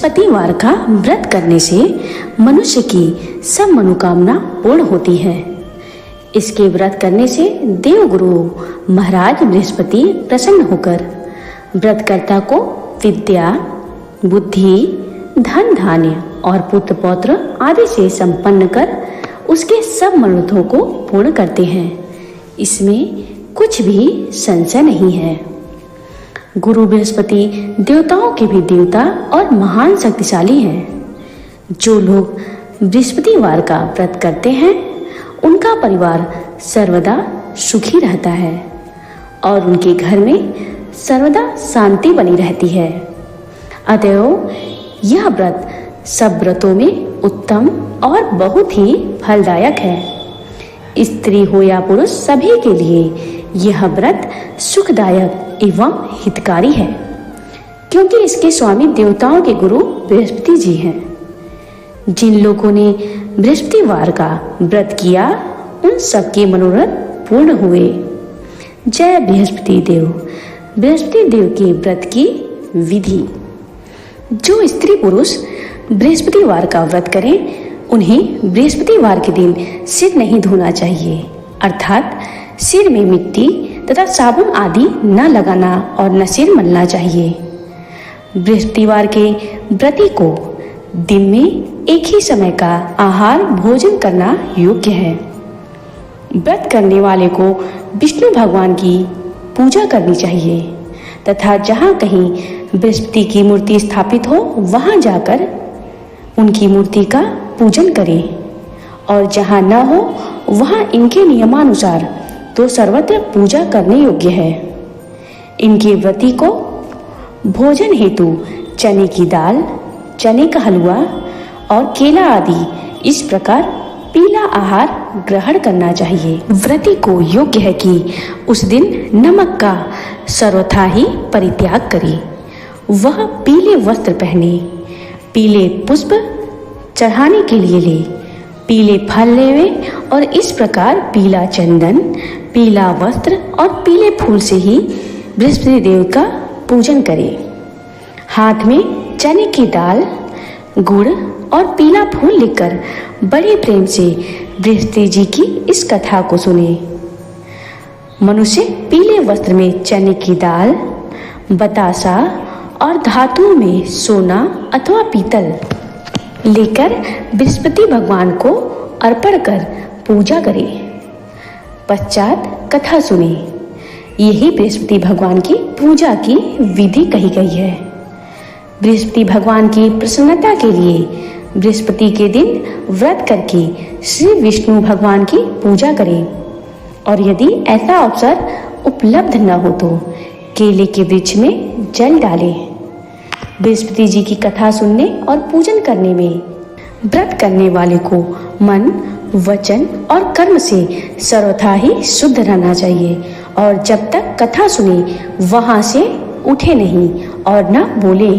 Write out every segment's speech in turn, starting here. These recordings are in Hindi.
बृहस्पतिवार का व्रत करने से मनुष्य की सब मनोकामना पूर्ण होती है। इसके व्रत करने से देवगुरु महाराज बृहस्पति प्रसन्न होकर व्रतकर्ता को विद्या, बुद्धि, धन धान्य और पुत्र पौत्र आदि से संपन्न कर उसके सब मनोरथों को पूर्ण करते हैं। इसमें कुछ भी संशय नहीं है। गुरु बृहस्पति देवताओं के भी देवता और महान शक्तिशाली हैं। जो लोग बृहस्पतिवार का व्रत करते हैं उनका परिवार सर्वदा सुखी रहता है और उनके घर में सर्वदा शांति बनी रहती है। अतएव यह व्रत सब व्रतों में उत्तम और बहुत ही फलदायक है। स्त्री हो या पुरुष सभी के लिए यह व्रत सुखदायक एवं हितकारी है, क्योंकि इसके स्वामी देवताओं के गुरु बृहस्पति जी हैं। जिन लोगों ने बृहस्पतिवार का व्रत किया उन सबके मनोरथ पूर्ण हुए। जय बृहस्पति देव। बृहस्पति देव के व्रत की विधि। जो स्त्री पुरुष बृहस्पतिवार का व्रत करें उन्हें बृहस्पतिवार के दिन सिर नहीं धोना चाहिए, अर्थात सिर में मिट्टी तथा साबुन आदि न लगाना और न सिर मलना चाहिए। बृहस्पतिवार के व्रती को दिन में एक ही समय का आहार भोजन करना योग्य है। व्रत करने वाले को विष्णु भगवान की पूजा करनी चाहिए तथा जहाँ कहीं बृहस्पति की मूर्ति स्थापित हो वहाँ जाकर उनकी मूर्ति का पूजन करें और जहाँ न हो वहाँ इनके नियमानुसार तो सर्वत्र पूजा करने योग्य है। इनके व्रती को भोजन हेतु चने की दाल, चने का हलवा और केला आदि इस प्रकार पीला आहार ग्रहण करना चाहिए। व्रती को योग्य है कि उस दिन नमक का सर्वथा ही परित्याग करे। वह पीले वस्त्र पहने, पीले पुष्प चढ़ाने के लिए ले, पीले फल लेवे और इस प्रकार पीला चंदन, पीला वस्त्र और पीले फूल से ही बृहस्पति देव का पूजन करे। हाथ में चने की दाल, गुड़ और पीला फूल लेकर बड़े प्रेम से बृहस्पति जी की इस कथा को सुने। मनुष्य पीले वस्त्र में चने की दाल, बतासा और धातुओं में सोना अथवा पीतल लेकर बृहस्पति भगवान को अर्पण कर पूजा करे। पश्चात कथा सुने। यही बृहस्पति भगवान की पूजा की विधि कही गई है। बृहस्पति भगवान की प्रसन्नता के लिए बृहस्पति के दिन व्रत करके श्री विष्णु भगवान की पूजा करें और यदि ऐसा अवसर उपलब्ध न हो तो केले के वृक्ष में जल डालें। बृहस्पति जी की कथा सुनने और पूजन करने में व्रत करने वाले को मन, वचन और कर्म से सर्वथा ही शुद्ध रहना चाहिए और जब तक कथा सुने वहां से उठे नहीं और न बोले,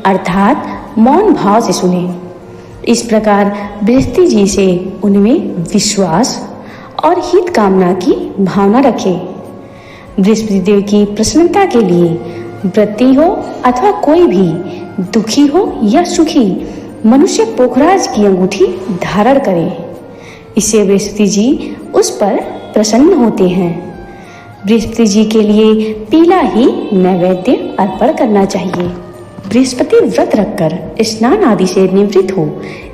अर्थात मौन भाव से सुने। इस प्रकार बृहस्पति जी से उनमें विश्वास और हित कामना की भावना रखें। बृहस्पति देव की प्रसन्नता के लिए व्रती हो अथवा कोई भी दुखी हो या सुखी मनुष्य पोखराज की अंगूठी धारण करे। इससे बृहस्पति जी उस पर प्रसन्न होते हैं। बृहस्पति जी के लिए पीला ही नैवेद्य अर्पण करना चाहिए। बृहस्पति व्रत रखकर स्नान आदि से निवृत्त हो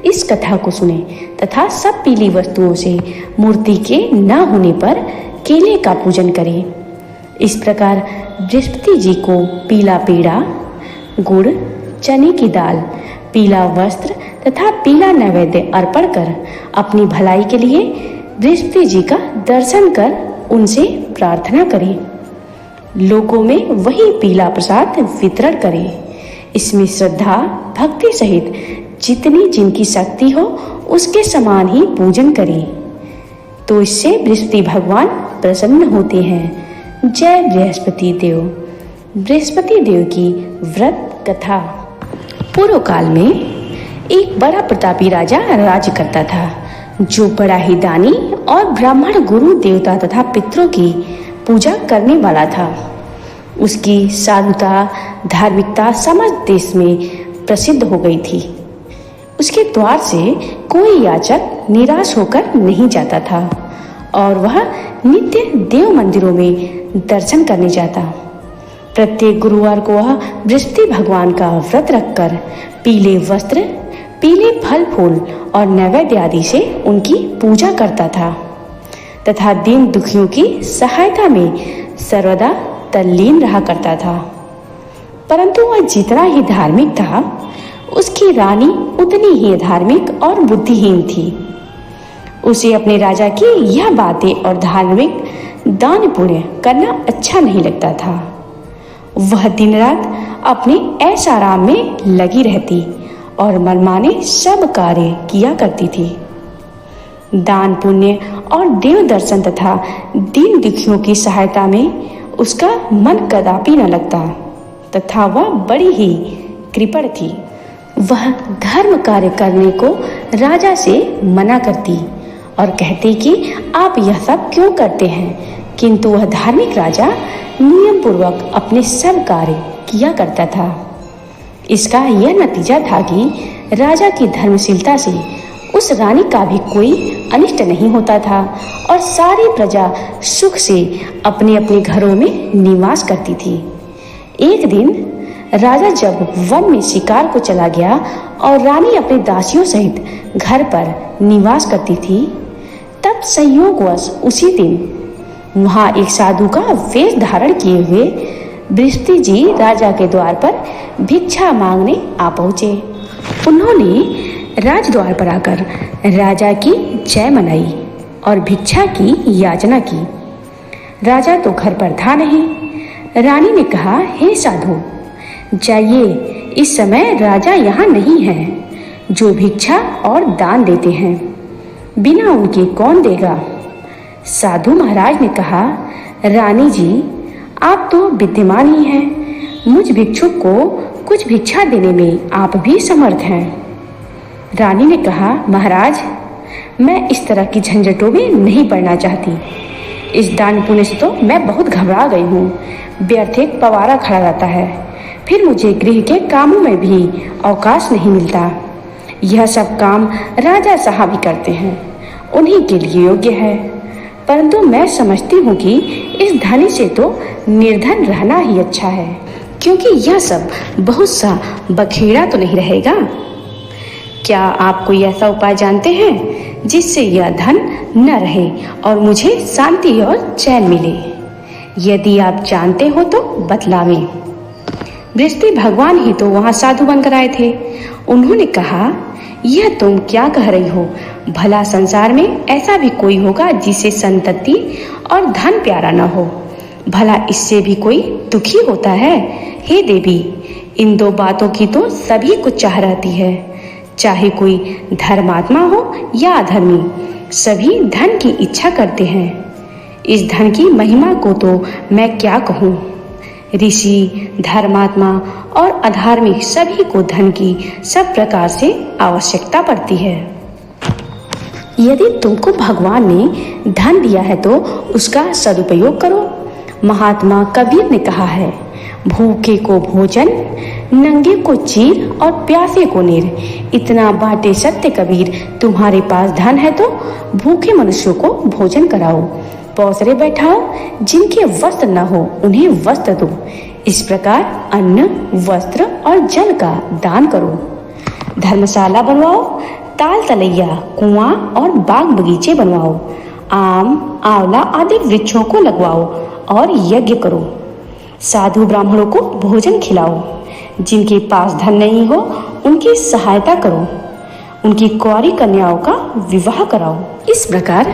इस कथा को सुने तथा सब पीली वस्तुओं से मूर्ति के न होने पर केले का पूजन करें। इस प्रकार बृहस्पति जी को पीला पेड़ा, गुड़, चने की दाल, पीला वस्त्र तथा पीला नैवेद्य अर्पण कर अपनी भलाई के लिए बृहस्पति जी का दर्शन कर उनसे प्रार्थना करें। लोगों में वही पीला प्रसाद वितरण करें। इसमें श्रद्धा भक्ति सहित जितनी जिनकी शक्ति हो उसके समान ही पूजन करें, तो इससे बृहस्पति भगवान प्रसन्न होते हैं। जय बृहस्पति देव। बृहस्पति देव की व्रत कथा। पूर्व काल में एक बड़ा प्रतापी राजा राज्य करता था, जो बड़ा ही दानी और ब्राह्मण गुरु देवता तथा पितरों की पूजा करने वाला था। उसकी साधुता, धार्मिकता समस्त देश में प्रसिद्ध हो गई थी। उसके द्वार से कोई याचक निराश होकर नहीं जाता था और वह नित्य देव मंदिरों में दर्शन करने जाता। प्रत्येक गुरुवार को वह बृहस्पति भगवान का व्रत रखकर पीले वस्त्र, पीले फल फूल और नैवेद्य आदि से उनकी पूजा करता था तथा दीन दुखियों की सहायता में सर्वदा तल्लीन रहा करता था। परंतु वह जितना ही धार्मिक था, उसकी रानी उतनी ही धार्मिक और बुद्धिहीन थी। उसे अपने राजा की यह बातें और धार्मिक दान पुण्य करना अच्छा नहीं लगता था। वह दिन रात अपने ऐश आराम में लगी रहती और मनमाने सब कार्य किया करती थी। दान पुण्य और देव दर्शन तथा दीन दुखियों की सहायता में उसका मन कदापि न लगता तथा वह बड़ी ही कृपण थी। वह धर्म कार्य करने को राजा से मना करती और कहती कि आप यह सब क्यों करते हैं, किंतु वह धार्मिक राजा नियम पूर्वक अपने सब कार्य किया करता था। इसका यह नतीजा था कि राजा की धर्मशीलता से उस रानी का भी कोई अनिष्ट नहीं होता था और सारी प्रजा सुख से अपने अपने घरों में निवास करती थी। एक दिन राजा जब वन में शिकार को चला गया और रानी अपने दासियों सहित घर पर निवास करती थी, तब संयोगवश उसी दिन वहां एक साधु का वेश धारण किए हुए बृहस्पति जी राजा के द्वार पर भिक्षा मांगने आ पहुंचे। उन्होंने राजद्वार पर आकर राजा की जय मनाई और भिक्षा की याचना की। राजा तो घर पर था नहीं। रानी ने कहा, हे साधु, जाइए, इस समय राजा यहाँ नहीं है जो भिक्षा और दान देते हैं, बिना उनके कौन देगा। साधु महाराज ने कहा, रानी जी, आप तो विद्यमान ही हैं, मुझ भिक्षुक को कुछ भिक्षा देने में आप भी समर्थ हैं। रानी ने कहा, महाराज, मैं इस तरह की झंझटों में नहीं पड़ना चाहती। इस दान पुण्य से तो मैं बहुत घबरा गई हूँ। व्यर्थ एक पवारा खड़ा रहता है, फिर मुझे गृह के कामों में भी अवकाश नहीं मिलता। यह सब काम राजा साहब ही करते हैं, उन्हीं के लिए योग्य है। परंतु मैं समझती हूँ कि इस धनी से तो निर्धन रहना ही अच्छा है, क्योंकि यह सब बहुत सा बखेड़ा तो नहीं रहेगा। क्या आप कोई ऐसा उपाय जानते हैं जिससे यह धन न रहे और मुझे शांति और चैन मिले? यदि आप जानते हो तो बतलावें। बृहस्पति भगवान ही तो वहां साधु बनकर आए थे। उन्होंने कहा, यह तुम क्या कह रही हो? भला संसार में ऐसा भी कोई होगा जिसे संतति और धन प्यारा न हो? भला इससे भी कोई दुखी होता है? हे देवी, इन दो बातों की तो सभी को चाह रहती है, चाहे कोई धर्मात्मा हो या अधर्मी, सभी धन की इच्छा करते हैं। इस धन की महिमा को तो मैं क्या कहूँ। ऋषि, धर्मात्मा और अधार्मिक सभी को धन की सब प्रकार से आवश्यकता पड़ती है। यदि तुमको भगवान ने धन दिया है तो उसका सदुपयोग करो। महात्मा कबीर ने कहा है, भूखे को भोजन, नंगे को चीर और प्यासे को नीर। इतना बाटे सत्य कबीर, तुम्हारे पास धन है तो भूखे मनुष्यों को भोजन कराओ, पौसरे बैठाओ, जिनके वस्त्र न हो उन्हें वस्त्र दो। इस प्रकार अन्न, वस्त्र और जल का दान करो। धर्मशाला बनवाओ, ताल तलैया, कुआं और बाग बगीचे बनवाओ। आम, आंवला आदि वृक्षों को लगवाओ और यज्ञ करो। साधु ब्राह्मणों को भोजन खिलाओ। जिनके पास धन नहीं हो उनकी सहायता करो। उनकी कुंवारी कन्याओं का विवाह कराओ। इस प्रकार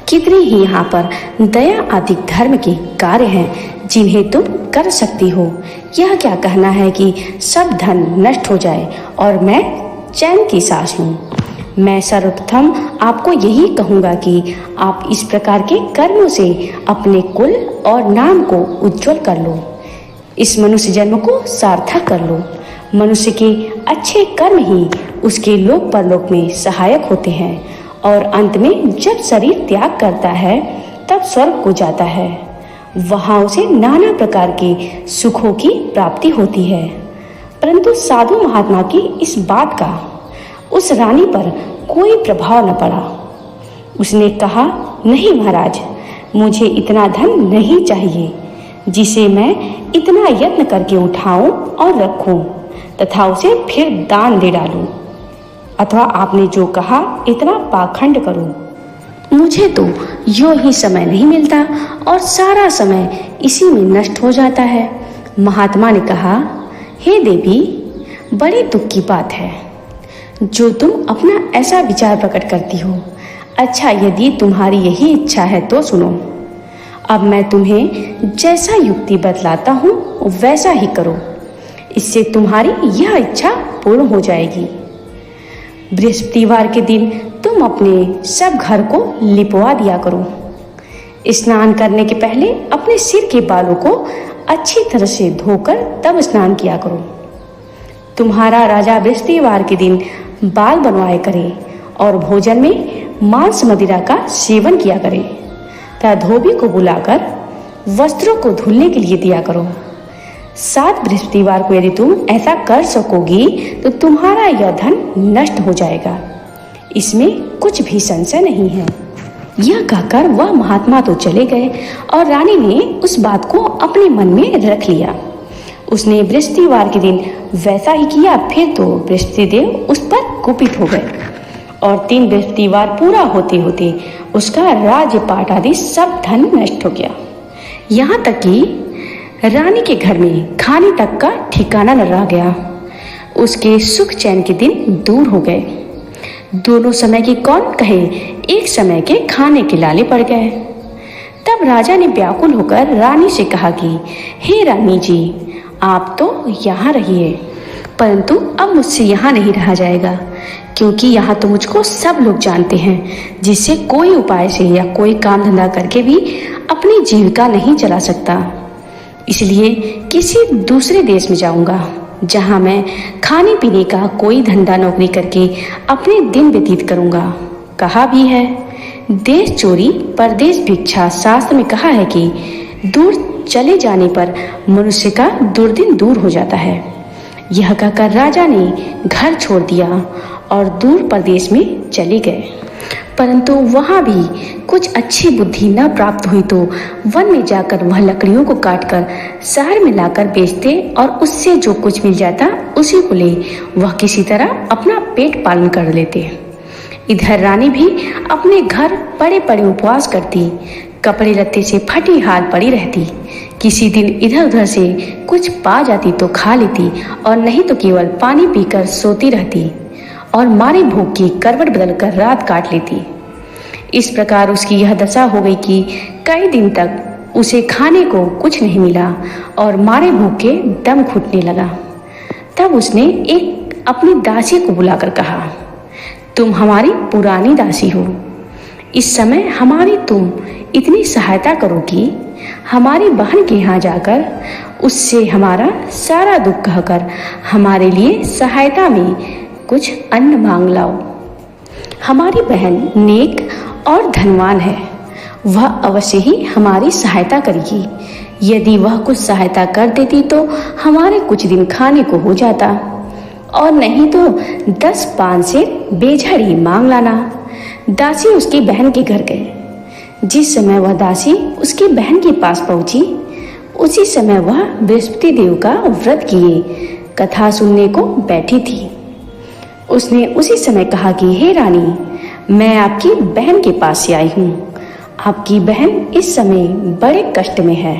कितने ही यहाँ पर दया आदि धर्म के कार्य हैं जिन्हें तुम कर सकती हो। यह क्या कहना है कि सब धन नष्ट हो जाए और मैं चैन की सांस लूं। मैं सर्वप्रथम आपको यही कहूँगा कि आप इस प्रकार के कर्मों से अपने कुल और नाम को उज्जवल कर लो, इस मनुष्य जन्म को सार्थक कर लो। मनुष्य के अच्छे कर्म ही उसके लोक परलोक में सहायक होते हैं और अंत में जब शरीर त्याग करता है तब स्वर्ग को जाता है। वहाँ उसे नाना प्रकार के सुखों की प्राप्ति होती है। परंतु साधु महात्मा की इस बात का उस रानी पर कोई प्रभाव न पड़ा। उसने कहा, नहीं महाराज, मुझे इतना धन नहीं चाहिए जिसे मैं इतना यत्न करके उठाऊं और रखूं तथा उसे फिर दान दे डालूं, अथवा आपने जो कहा इतना पाखंड करूं। मुझे तो यूं ही समय नहीं मिलता और सारा समय इसी में नष्ट हो जाता है। महात्मा ने कहा, हे देवी, बड़ी दुख की बात है जो तुम अपना ऐसा विचार प्रकट करती हो। अच्छा, यदि तुम्हारी यही इच्छा है तो सुनो। अब मैं तुम्हें जैसा युक्ति बतलाता हूँ वैसा ही करो, इससे तुम्हारी यह इच्छा पूर्ण हो जाएगी। बृहस्पतिवार के दिन तुम अपने सब घर को लिपवा दिया करो। स्नान करने के पहले अपने सिर के बालों को अच्छी तरह से धोकर तब स्नान किया करो। तुम्हारा राजा बृहस्पतिवार के दिन बाल बनवाए करे और भोजन में मांस मदिरा का सेवन किया करे तथा धोबी को बुलाकर वस्त्रों को धुलने के लिए दिया करो। 7 बृहस्पतिवार को यदि तुम ऐसा कर सकोगी तो तुम्हारा यह धन नष्ट हो जाएगा, इसमें कुछ भी संशय नहीं है। यह कहकर वह महात्मा तो चले गए और रानी ने उस बात को अपने मन में रख लिया। उसने बृहस्पतिवार के दिन वैसा ही किया। फिर तो बृहस्पति देव उस पर कुपित हो गए और 3 बृहस्पतिवार पूरा होते होते उसका राजपाट आदि सब धन नष्ट हो गया। यहाँ तक कि रानी के घर में खाने तक का ठिकाना न रह गया। उसके सुख चैन के दिन दूर हो गए। दोनों समय की कौन कहे, एक समय के खाने के लाले पड़ गए। तब राजा ने व्याकुल होकर रानी से कहा कि हे रानी जी, आप तो यहाँ रहिए, परंतु अब मुझसे यहाँ नहीं रहा जाएगा, क्योंकि यहाँ तो मुझको सब लोग जानते हैं, जिससे कोई उपाय से या कोई काम धंधा करके भी अपनी जीविका नहीं चला सकता। इसलिए किसी दूसरे देश में जाऊंगा जहाँ मैं खाने पीने का कोई धंधा नौकरी करके अपने दिन व्यतीत करूंगा। कहा भी है, देश चोरी परदेश भिक्षा। शास्त्र में कहा है कि दूर चले जाने पर मनुष्य का दुर्दिन दूर हो जाता है। यह कहकर राजा ने घर छोड़ दिया और दूर प्रदेश में चले गए। परंतु वहाँ भी कुछ अच्छी बुद्धि न प्राप्त हुई तो वन में जाकर वह लकड़ियों को काटकर शहर में लाकर बेचते और उससे जो कुछ मिल जाता उसी को ले वह किसी तरह अपना पेट पालन कर लेते। इधर रानी भी अपने घर पड़े पड़े उपवास करती, कपड़े लत्ते से फटी हाल पड़ी रहती। किसी दिन इधर उधर से कुछ पा जाती तो खा लेती और नहीं तो केवल पानी पीकर सोती रहती और मारे भूख की करवट बदलकर रात काट लेती। इस प्रकार उसकी यह दशा हो गई कि कई दिन तक उसे खाने को कुछ नहीं मिला और मारे भूख के दम घुटने लगा। तब उसने एक अपनी दासी को बुलाकर कहा, तुम हमारी पुरानी दासी हो, इस समय हमारी तुम इतनी सहायता करो कि हमारी बहन के यहाँ जाकर उससे हमारा सारा दुख कहकर हमारे लिए सहायता में कुछ अन्न मांग लाओ। हमारी बहन नेक और धनवान है, वह अवश्य ही हमारी सहायता करेगी। यदि वह कुछ सहायता कर देती तो हमारे कुछ दिन खाने को हो जाता, और नहीं तो 10 पान से बेझड़ी मांग लाना। दासी उसकी बहन के घर गए। जिस समय वह दासी उसकी बहन के पास पहुंची, उसी समय वह बृहस्पति देव का व्रत किए कथा सुनने को बैठी थी। उसने उसी समय कहा कि हे रानी, मैं आपकी बहन के पास से आई हूँ। आपकी बहन इस समय बड़े कष्ट में है,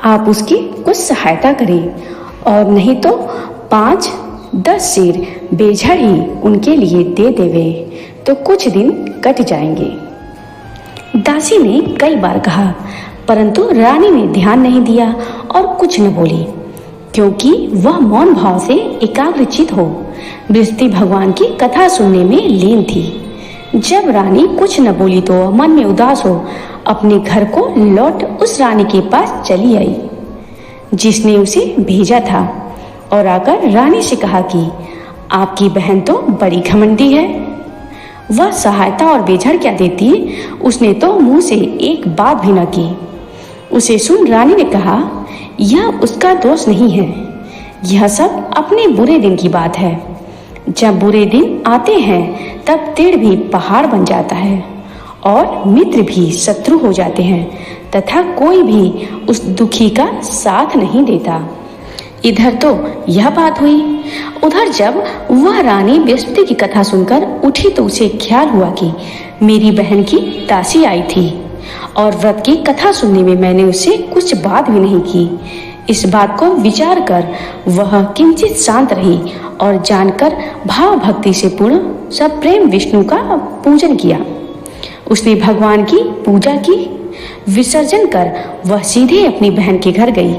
आप उसकी कुछ सहायता करें, और नहीं तो 5-10 सेर बेझड़ी उनके लिए दे देवे तो कुछ दिन कट जाएंगे। दासी ने कई बार कहा, परंतु रानी ने ध्यान नहीं दिया और कुछ न बोली, क्योंकि वह मौन भाव से एकाग्रचित हो बृहस्पति भगवान की कथा सुनने में लीन थी। जब रानी कुछ न बोली तो मन में उदास हो अपने घर को लौट उस रानी के पास चली आई जिसने उसे भेजा था, और आकर रानी से कहा कि आपकी बहन तो बड़ी घमंडी है, वह सहायता और बेझड़ क्या देती है, उसने तो मुंह से एक बात भी न की। उसे सुन रानी ने कहा, यह उसका दोष नहीं है, यह सब अपने बुरे दिन की बात है। जब बुरे दिन आते हैं तब तीर भी पहाड़ बन जाता है और मित्र भी शत्रु हो जाते हैं तथा कोई भी उस दुखी का साथ नहीं देता। इधर तो यह बात हुई। उधर जब वह रानी बृहस्पति की कथा सुनकर उठी तो उसे ख्याल हुआ कि मेरी बहन की दासी आई थी और व्रत की कथा सुनने में मैंने उससे कुछ बात भी नहीं की। इस बात को विचार कर वह किंचित शांत रही और जानकर भाव भक्ति से पूर्ण सब प्रेम विष्णु का पूजन किया। उसने भगवान की पूजा की। विसर्जन कर वह सीधे अपनी बहन के घर गई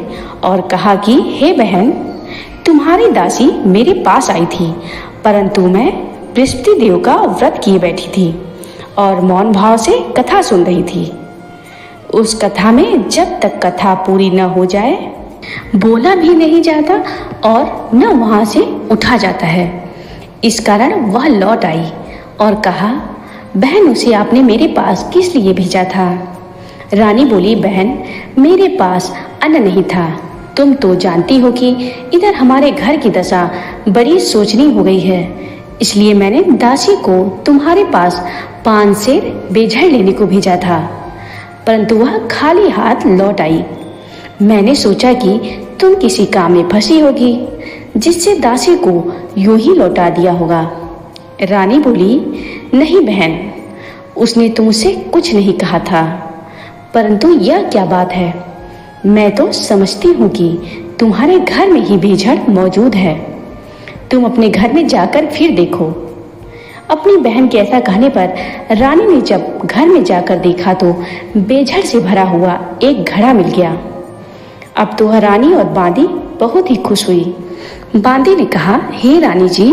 और कहा कि हे बहन, तुम्हारी दासी मेरे पास आई थी, परंतु मैं बृहस्पति देव का व्रत किए बैठी थी और मौन भाव से कथा सुन रही थी। उस कथा में जब तक कथा पूरी न हो जाए बोला भी नहीं जाता और न वहां से उठा जाता है। इस कारण वह लौट आई और कहा, बहन, उसे आपने मेरे पास किस लिए भेजा था? रानी बोली, बहन, मेरे पास अन्न नहीं था। तुम तो जानती हो कि इधर हमारे घर की दशा बड़ी शोचनीय हो गई है, इसलिए मैंने दासी को तुम्हारे पास 5 सेर बेझड़ लेने को भेजा था, परंतु वह खाली हाथ लौट आई। मैंने सोचा कि तुम किसी काम में फंसी होगी जिससे दासी को यूं ही लौटा दिया होगा। रानी बोली, नहीं बहन, उसने तुमसे कुछ नहीं कहा था, परंतु यह क्या बात है? मैं तो समझती हूँ कि तुम्हारे घर में ही बेझड़ मौजूद है। तुम अपने घर में जाकर फिर देखो। अपनी बहन के ऐसा कहने पर रानी ने जब घर में जाकर देखा तो बेझड़ से भरा हुआ एक घड़ा मिल गया। अब तो रानी और बांदी बहुत ही खुश हुई। बांदी ने कहा, हे रानी जी,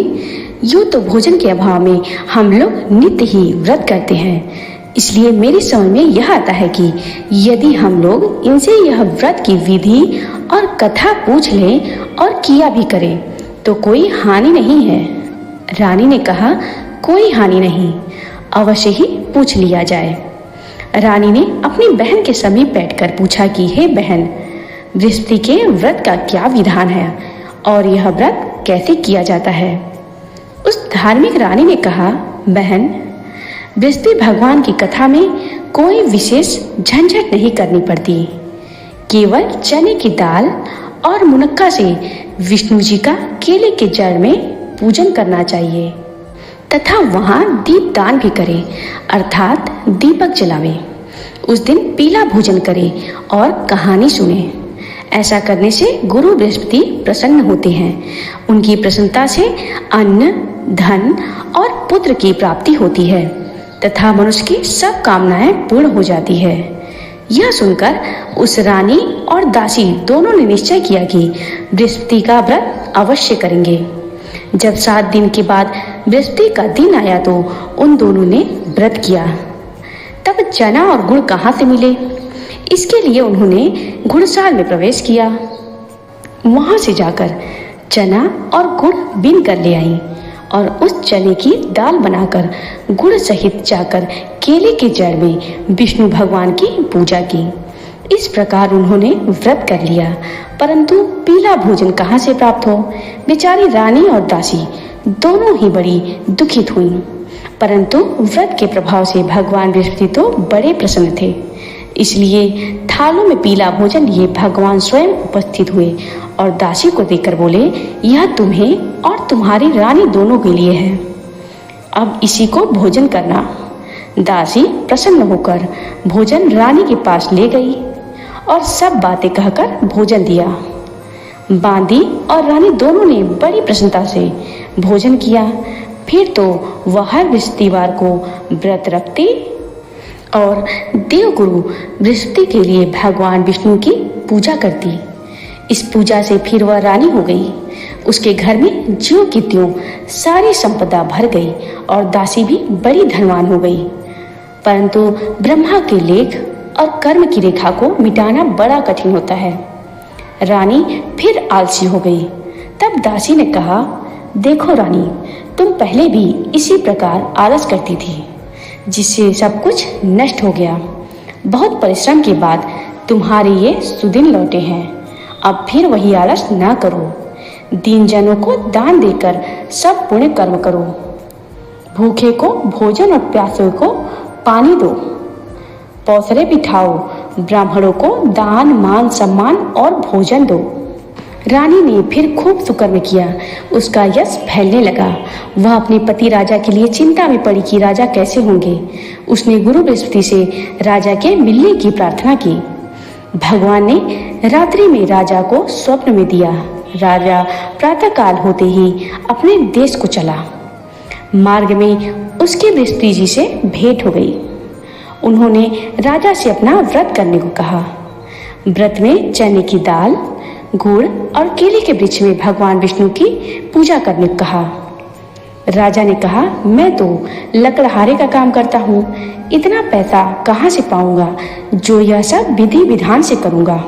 यूं तो भोजन के अभाव में हम लोग नित्य ही व्रत करते हैं, इसलिए मेरी समझ में यह आता है कि यदि हम लोग इनसे यह व्रत की विधि और कथा पूछ लें और किया भी करें तो कोई हानि नहीं है। रानी ने कहा, कोई हानि नहीं, अवश्य ही पूछ लिया जाए। रानी ने अपनी बहन के समीप बैठकर पूछा कि हे बहन, बृहस्पति के व्रत का क्या विधान है और यह व्रत कैसे किया जाता है? उस धार्मिक रानी ने कहा, बहन, बृहस्पति भगवान की कथा में कोई विशेष झंझट नहीं करनी पड़ती। केवल चने की दाल और मुनक्का से विष्णु जी का केले के जड़ में पूजन करना चाहिए तथा वहां दीप दान भी करे, अर्थात दीपक जलावे। उस दिन पीला भोजन करे और कहानी सुने। ऐसा करने से गुरु बृहस्पति प्रसन्न होते हैं। उनकी प्रसन्नता से अन्न, धन और पुत्र की प्राप्ति होती है तथा मनुष्य की सब कामनाएं पूर्ण हो जाती है। यह सुनकर उस रानी और दासी दोनों ने निश्चय किया कि बृहस्पति का व्रत अवश्य करेंगे। जब 7 दिन के बाद बृहस्पति का दिन आया तो उन दोनों ने व्रत किया। तब चना और गुड़ कहाँ से मिले? इसके लिए उन्होंने घुड़साल में प्रवेश किया। वहां से जाकर चना और गुड़ बीन कर ले आई और उस चने की दाल बनाकर गुड़ सहित जाकर केले के जड़ में विष्णु भगवान की पूजा की। इस प्रकार उन्होंने व्रत कर लिया, परंतु पीला भोजन कहाँ से प्राप्त हो? बेचारी रानी और दासी दोनों ही बड़ी दुखित हुई, परंतु व्रत के प्रभाव से भगवान बृहस्पति तो बड़े प्रसन्न थे, इसलिए थालों में पीला भोजन लिए भगवान स्वयं उपस्थित हुए और दासी को देकर बोले, यह तुम्हें और तुम्हारी रानी दोनों के लिए है, अब इसी को भोजन करना। दासी प्रसन्न होकर भोजन रानी के पास ले गई और सब बातें कहकर भोजन दिया। बांदी और रानी दोनों ने बड़ी प्रसन्नता से भोजन किया। फिर तो वह हर बृहस्पतिवार को व्रत रखती और देवगुरु बृहस्पति के लिए भगवान विष्णु की पूजा करती। इस पूजा से फिर वह रानी हो गई। उसके घर में ज्यों की त्यों सारी संपदा भर गई और दासी भी बड़ी धनवान हो गई। परंतु ब्रह्मा के लेख और कर्म की रेखा को मिटाना बड़ा कठिन होता है। रानी फिर आलसी हो गई। तब दासी ने कहा, देखो रानी, तुम पहले भी इसी प्रकार आलस करती थी, जिससे सब कुछ नष्ट हो गया। बहुत परिश्रम के बाद तुम्हारे ये सुदिन लौटे हैं, अब फिर वही आलस ना करो। दीन जनों को दान देकर सब पुण्य कर्म करो। भूखे को भोजन और प्यासे को पानी दो। पौसरे बिठाओ, ब्राह्मणों को दान मान सम्मान और भोजन दो। रानी ने फिर खूब सुकर्म किया। उसका यश फैलने लगा। वह अपने पति राजा के लिए चिंता में पड़ी कि राजा कैसे होंगे। उसने गुरु बृहस्पति से राजा के मिलने की प्रार्थना की। भगवान ने रात्रि में राजा को स्वप्न में दिया। राजा प्रातःकाल होते ही अपने देश को चला। मार्ग में उसके बृहस्पति जी से भेंट हो गई। उन्होंने राजा से अपना व्रत करने को कहा। व्रत में चने की दाल, गुड़ और केले के वृक्ष में भगवान विष्णु की पूजा करने को कहा। राजा ने कहा, मैं तो लकड़हारे का काम करता हूँ, इतना पैसा कहाँ से पाऊंगा जो यह सब विधि विधान से करूंगा।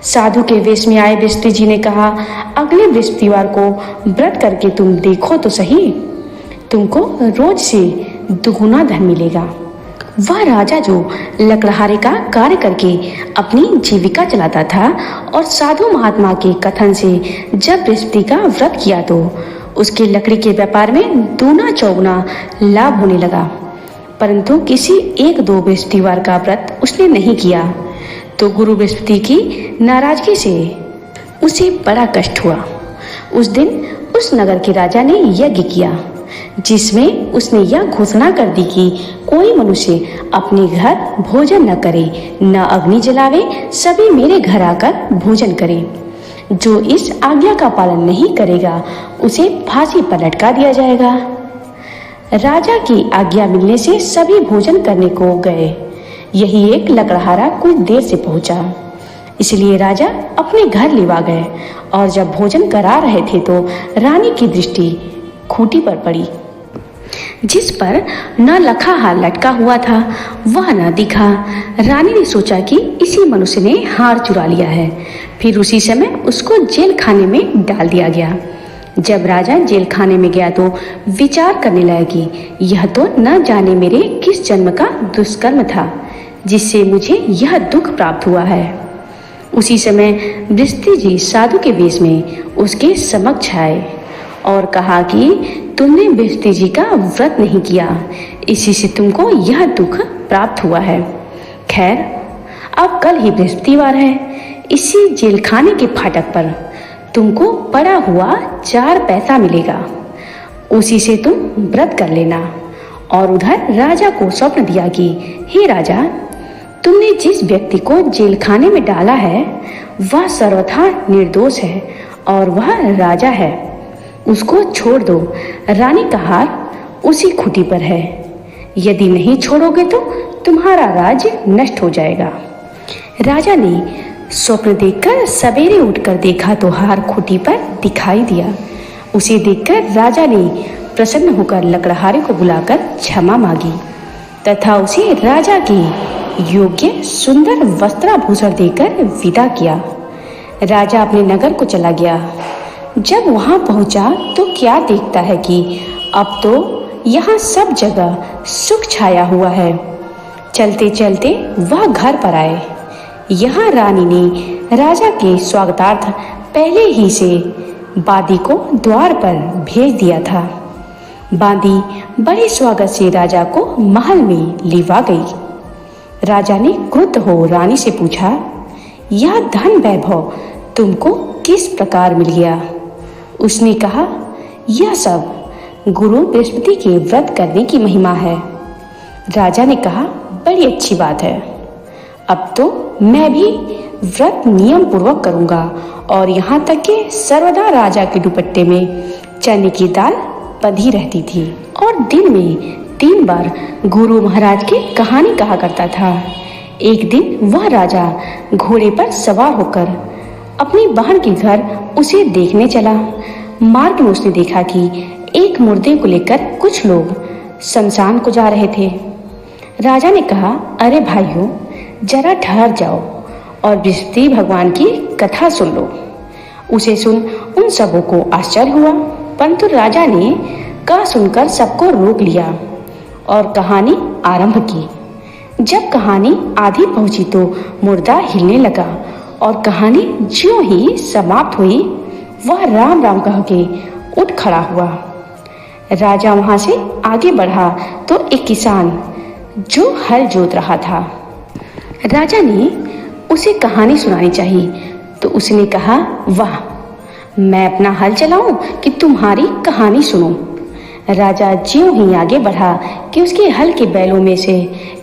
साधु के वेश में आए बृहस्पति जी ने कहा, अगले बृहस्पतिवार को व्रत करके तुम देखो तो सही, तुमको रोज से दुगुना धन मिलेगा। वह राजा जो लकड़हारे का कार्य करके अपनी जीविका चलाता था और साधु महात्मा के कथन से जब बृहस्पति का व्रत किया तो उसके लकड़ी के व्यापार में दूना चौगुना लाभ होने लगा। परंतु किसी एक दो बृहस्पतिवार का व्रत उसने नहीं किया तो गुरु बृहस्पति की नाराजगी से उसे बड़ा कष्ट हुआ। उस दिन उस नगर के राजा ने यज्ञ किया जिसमें उसने यह घोषणा कर दी कि कोई मनुष्य अपने घर भोजन न करे, न अग्नि जलावे, सभी मेरे घर आकर भोजन करे। जो इस आज्ञा का पालन नहीं करेगा उसे फांसी पर लटका दिया जाएगा। राजा की आज्ञा मिलने से सभी भोजन करने को गए। यही एक लकड़हारा कुछ देर से पहुंचा, इसलिए राजा अपने घर लिवा गए और जब भोजन करा रहे थे तो रानी की दृष्टि खूंटी पर पड़ी जिस पर न लखा हार लटका हुआ था वह न दिखा। रानी ने सोचा कि इसी मनुष्य ने हार चुरा लिया है। फिर उसी समय उसको जेल खाने में डाल दिया गया। जब राजा जेल खाने में गया तो विचार करने लगा कि यह तो न जाने मेरे किस जन्म का दुष्कर्म था जिससे मुझे यह दुख प्राप्त हुआ है। उसी समय बृहस्पति जी साधु के वेश में उसके समक्ष आए और कहा कि तुमने बृहस्पति जी का व्रत नहीं किया, इसी से तुमको यह दुख प्राप्त हुआ है। खैर, अब कल ही बृहस्पतिवार है। इसी जेल खाने के फाटक पर तुमको पड़ा हुआ 4 पैसा मिलेगा, उसी से तुम व्रत कर लेना। और उधर राजा को स्वप्न दिया कि हे राजा, तुमने जिस व्यक्ति को जेल खाने में डाला है वह सर्वथा निर्दोष है और वह राजा है, उसको छोड़ दो। रानी का हार उसी खूंटी पर है, यदि नहीं छोड़ोगे तो तुम्हारा राज्य नष्ट हो जाएगा। राजा ने स्वप्न देखकर सवेरे उठकर देखा तो हार खूंटी पर दिखाई दिया। उसे देखकर राजा ने प्रसन्न होकर लकड़हारे को बुलाकर क्षमा मांगी तथा उसे राजा के योग्य सुंदर वस्त्राभूषण देकर विदा किया। राजा अपने नगर को चला गया। जब वहां पहुंचा तो क्या देखता है कि अब तो यहाँ सब जगह सुख छाया हुआ है। चलते चलते वह घर पर आए। यहाँ रानी ने राजा के स्वागतार्थ पहले ही से बादी को द्वार पर भेज दिया था। बादी बड़े स्वागत से राजा को महल में लिवा गई। राजा ने क्रुद्ध हो रानी से पूछा, यह धन वैभव तुमको किस प्रकार मिल गया? उसने कहा, यह सब गुरु बृहस्पति के व्रत करने की महिमा है। राजा ने कहा, बड़ी अच्छी बात है। अब तो मैं भी व्रत नियम पूर्वक करूंगा और यहाँ तक कि सर्वदा राजा के दुपट्टे में चने की दाल बंधी रहती थी और दिन में 3 बार गुरु महाराज की कहानी कहा करता था। एक दिन वह राजा घोड़े पर सवार होकर अपनी बहन के घर उसे देखने चला। मार्ग में उसने देखा कि एक मुर्दे को लेकर कुछ लोग शमशान को जा रहे थे। राजा ने कहा, अरे भाइयों, जरा ठहर जाओ और बृहस्पति भगवान की कथा सुन लो। उसे सुन उन सबों को आश्चर्य हुआ, परंतु राजा ने कहा सुनकर सबको रोक लिया और कहानी आरंभ की। जब कहानी आधी पहुंची तो मुर्दा हिलने लगा और कहानी ज्यों ही समाप्त हुई वह राम राम कह के उठ खड़ा हुआ। राजा वहां से आगे बढ़ा तो एक किसान जो हल जोत रहा था, राजा ने उसे कहानी सुनानी चाहिए तो उसने कहा, वाह, मैं अपना हल चलाऊं कि तुम्हारी कहानी सुनूं। राजा ज्यों ही आगे बढ़ा कि उसके हल के बैलों में से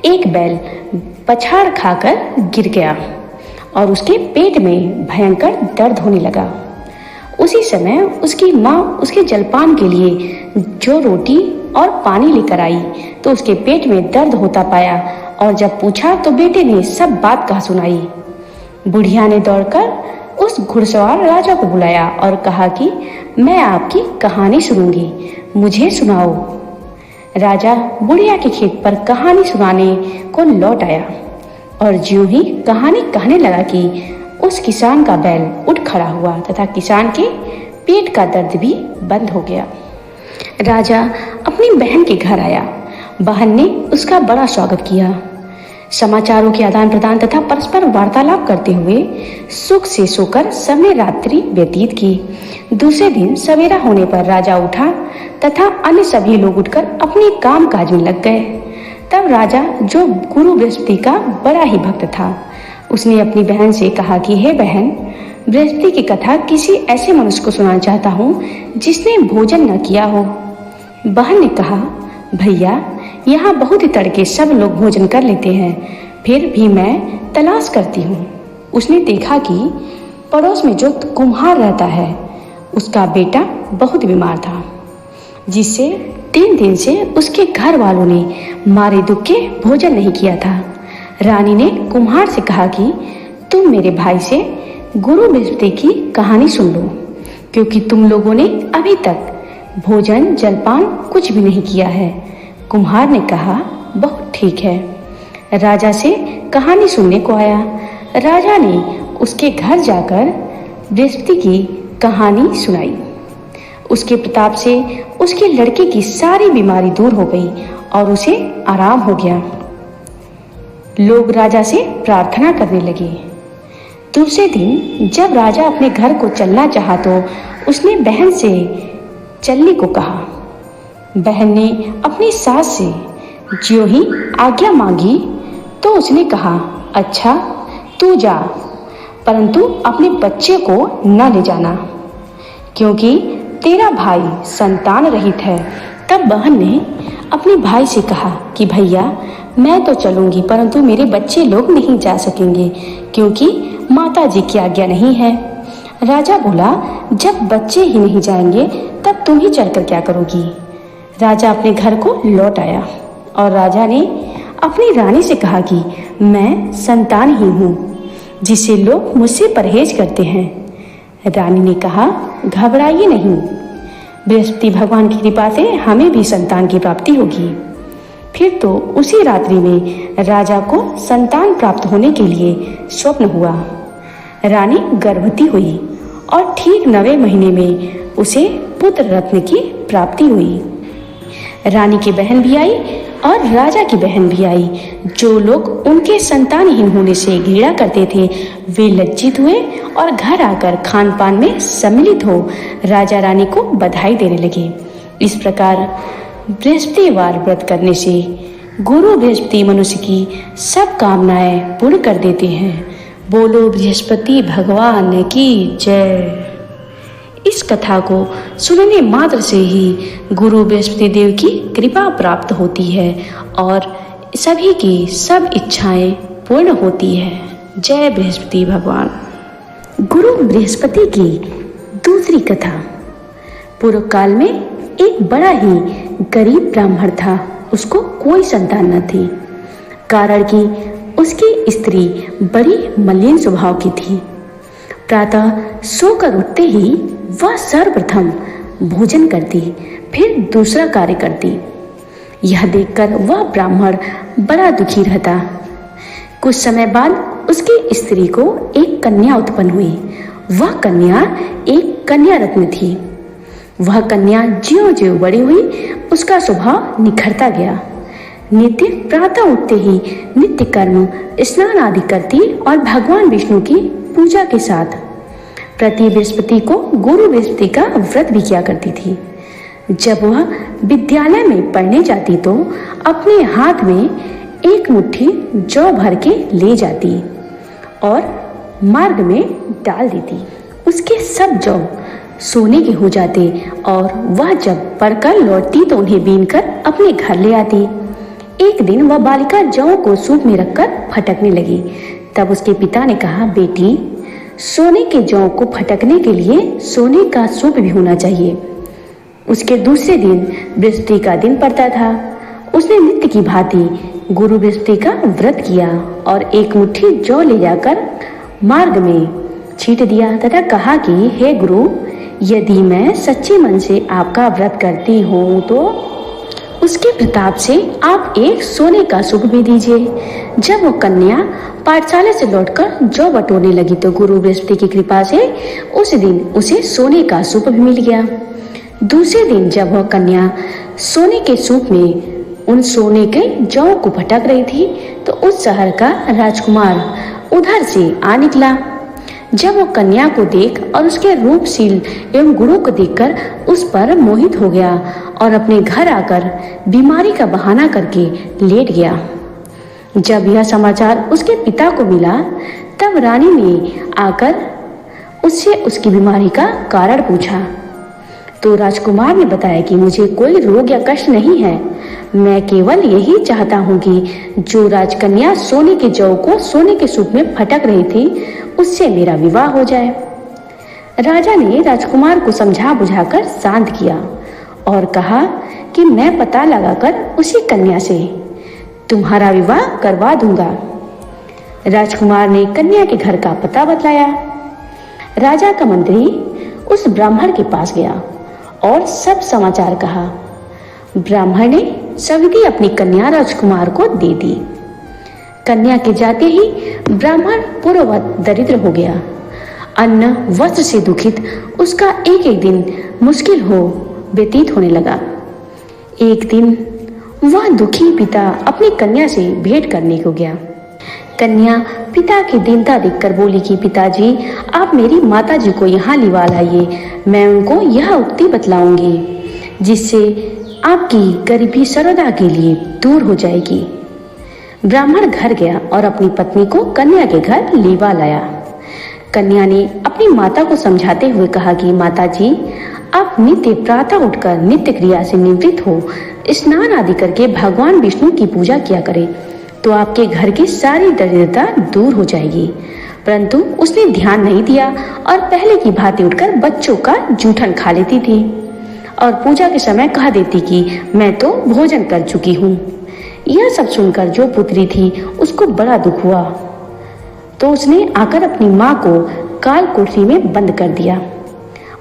एक बैल पछाड़ खाकर गिर गया और उसके पेट में भयंकर दर्द होने लगा। उसी समय उसकी माँ उसके जलपान के लिए जो रोटी और पानी लेकर आई तो उसके पेट में दर्द होता पाया और जब पूछा तो बेटे ने सब बात कह सुनाई। बुढ़िया ने दौड़कर उस घुड़सवार राजा को बुलाया और कहा कि मैं आपकी कहानी सुनूंगी, मुझे सुनाओ। राजा बुढ़िया के खेत पर कहानी सुनाने को लौट आया और ज्यों ही कहानी कहने लगा कि उस किसान का बैल उठ खड़ा हुआ तथा किसान के पेट का दर्द भी बंद हो गया। राजा अपनी बहन के घर आया। बहन ने उसका बड़ा स्वागत किया। समाचारों के आदान प्रदान तथा परस्पर वार्तालाप करते हुए सुख से सोकर सबने रात्रि व्यतीत की। दूसरे दिन सवेरा होने पर राजा उठा तथा अन्य सभी लोग उठकर अपने काम काज में लग गए। तब राजा, जो गुरु बृहस्पति का बड़ा ही भक्त था, उसने अपनी बहन से कहा कि हे बहन, बृहस्पति की कथा किसी ऐसे मनुष्य को सुनाना चाहता हूँ जिसने भोजन न किया हो। बहन ने कहा, भैया, यहाँ बहुत ही तड़के सब लोग भोजन कर लेते हैं, फिर भी मैं तलाश करती हूँ। उसने देखा कि पड़ोस में जो कुम्हार रहता है उसका बेटा बहुत बीमार था, जिससे 3 दिन से उसके घर वालों ने मारे दुख के भोजन नहीं किया था। रानी ने कुम्हार से कहा कि तुम मेरे भाई से गुरु बृहस्पति की कहानी सुन लो, क्योंकि तुम लोगों ने अभी तक भोजन जलपान कुछ भी नहीं किया है। कुम्हार ने कहा, बहुत ठीक है। राजा से कहानी सुनने को आया। राजा ने उसके घर जाकर बृहस्पति की कहानी सुनाई। उसके प्रताप से उसके लड़के की सारी बीमारी दूर हो गई और उसे आराम हो गया। लोग राजा से प्रार्थना करने लगे। दूसरे दिन जब राजा अपने घर को चलना चाहा तो उसने बहन से चलने को कहा। बहन ने अपनी सास से ज्यों ही आज्ञा मांगी तो उसने कहा, अच्छा, तू जा, परंतु अपने बच्चे को न ले जाना, क्योंकि तेरा भाई संतान रहित है। तब बहन ने अपने भाई से कहा कि भैया, मैं तो चलूंगी, परंतु मेरे बच्चे लोग नहीं जा सकेंगे, क्योंकि माता जी की आज्ञा नहीं है। राजा बोला, जब बच्चे ही नहीं जाएंगे तब तुम ही चलकर क्या करोगी। राजा अपने घर को लौट आया और राजा ने अपनी रानी से कहा कि मैं संतान ही हूँ, जिससे लोग मुझसे परहेज करते हैं। रानी ने कहा, घबराइए नहीं, बृहस्पति भगवान की कृपा से हमें भी संतान की प्राप्ति होगी। फिर तो उसी रात्रि में राजा को संतान प्राप्त होने के लिए स्वप्न हुआ। रानी गर्भवती हुई और ठीक 9वें महीने में उसे पुत्र रत्न की प्राप्ति हुई। रानी की बहन भी आई और राजा की बहन भी आई। जो लोग उनके संतानहीन होने से घृणा करते थे वे लज्जित हुए और घर आकर खान पान में सम्मिलित हो राजा रानी को बधाई देने लगे। इस प्रकार बृहस्पतिवार व्रत करने से गुरु बृहस्पति मनुष्य की सब कामनाएं पूर्ण कर देते हैं। बोलो बृहस्पति भगवान की जय। इस कथा को सुनने मात्र से ही गुरु बृहस्पति देव की कृपा प्राप्त होती है और सभी की सब इच्छाएं पूर्ण होती है। जय बृहस्पति भगवान। गुरु बृहस्पति की दूसरी कथा। पूर्व काल में एक बड़ा ही गरीब ब्राह्मण था। उसको कोई संतान न थी, कारण कि उसकी स्त्री बड़ी मलिन स्वभाव की थी। प्रातः सोकर उठते ही वह सर्वप्रथम भोजन करती, फिर दूसरा कार्य करती। यह देखकर वह ब्राह्मण बड़ा दुखी रहता। कुछ समय बाद उसकी स्त्री को एक कन्या उत्पन्न हुई। वह कन्या एक कन्या रत्न थी। वह कन्या ज्यों-ज्यों बड़ी हुई उसका स्वभाव निखरता गया। नित्य प्रातः उठते ही नित्य कर्म स्नान आदि करती और भगवान विष्णु की पूजा के साथ प्रति बृहस्पति को गुरु बृहस्पति का व्रत भी किया करती थी। जब वह विद्यालय में पढ़ने जाती तो अपने हाथ में एक मुट्ठी जौ भर के ले जाती और मार्ग में डाल देती। उसके सब जौ सोने के हो जाते और वह जब पढ़कर लौटती तो उन्हें बीनकर अपने घर ले आती। एक दिन वह बालिका जौ को सूप में रखकर फटकने लगी। तब उसके पिता ने कहा, बेटी, सोने के जौ को फटकने के लिए सोने का सूप भी होना चाहिए। उसके दूसरे दिन बृहस्पति का दिन पड़ता था। उसने नित्य की भांति गुरु बृहस्पति का व्रत किया और एक मुट्ठी जौ ले जाकर मार्ग में छींट दिया तथा कहा कि हे गुरु, यदि मैं सच्चे मन से आपका व्रत करती हूँ तो उसके प्रताप से आप एक सोने का सूप भी दीजिए। जब वो कन्या पाठशाला से लौटकर जौ बटोरने लगी तो गुरु बृहस्पति की कृपा से उस दिन उसे सोने का सूप भी मिल गया। दूसरे दिन जब वह कन्या सोने के सूप में उन सोने के जौ को फटक रही थी तो उस शहर का राजकुमार उधर से आ निकला। जब वो कन्या को देख और उसके रूपशील एवं गुणों को देखकर उस पर मोहित हो गया और अपने घर आकर बीमारी का बहाना करके लेट गया। जब यह समाचार उसके पिता को मिला तब रानी ने आकर उससे उसकी बीमारी का कारण पूछा तो राजकुमार ने बताया कि मुझे कोई रोग या कष्ट नहीं है, मैं केवल यही चाहता हूँ कि जो राजकन्या सोने के जौ को सोने के सूप में फटक रही थी उससे मेरा विवाह हो जाए। राजा ने राजकुमार को समझा बुझाकर शांत किया और कहा कि मैं पता लगाकर उसी कन्या से तुम्हारा विवाह करवा दूंगा। राजकुमार ने कन्या के घर का पता बतलाया। राजा का मंत्री उस ब्राह्मण के पास गया और सब समाचार कहा। ब्राह्मण ने सविधि अपनी कन्या राजकुमार को दे दी। कन्या के जाते ही ब्राह्मण पूर्ववत दरिद्र हो गया। अन्न वस्त्र से दुखित उसका एक एक दिन मुश्किल हो व्यतीत होने लगा। एक दिन वह दुखी पिता अपनी कन्या से भेंट करने को गया। कन्या पिता की दीनता देखकर बोली कि पिताजी, आप मेरी माताजी को यहाँ लिवा लाइए, मैं उनको यह उक्ति बतलाऊंगी जिससे आपकी गरीबी सर्वदा के लिए दूर हो जाएगी। ब्राह्मण घर गया और अपनी पत्नी को कन्या के घर लीवा लाया। कन्या ने अपनी माता को समझाते हुए कहा कि माताजी, आप नित्य प्रातः उठकर नित्य क्रिया से निवृत्त हो स्नान आदि करके भगवान विष्णु की पूजा किया करें तो आपके घर की सारी दरिद्रता दूर हो जाएगी। परंतु उसने ध्यान नहीं दिया और पहले की भांति उठकर बच्चों का जूठन खा लेती थी और पूजा के समय कह देती कि मैं तो भोजन कर चुकी हूँ। यह सब सुनकर जो पुत्री थी उसको बड़ा दुख हुआ तो उसने आकर अपनी माँ को काल कोठरी में बंद कर दिया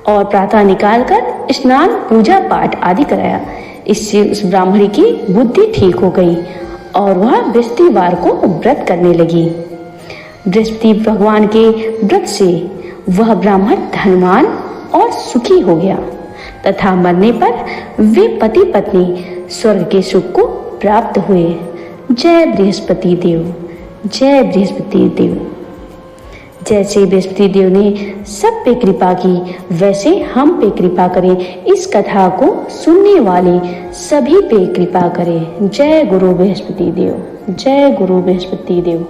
और प्रातः निकालकर स्नान पूजा पाठ आदि कराया। इससे उस ब्राह्मणी की बुद्धि ठीक हो गई और वह बृहस्पतिवार को व्रत करने लगी। बृहस्पति भगवान के व्रत से वह ब्राह्मण धनवान और सुखी हो गया तथा मरने पर वे पति पत्नी स्वर्ग के सुख को प्राप्त हुए। जय बृहस्पति देव, जय बृहस्पति देव। जैसे बृहस्पति देव ने सब पे कृपा की वैसे हम पे कृपा करें। इस कथा को सुनने वाले सभी पे कृपा करें। जय गुरु बृहस्पति देव, जय गुरु बृहस्पति देव।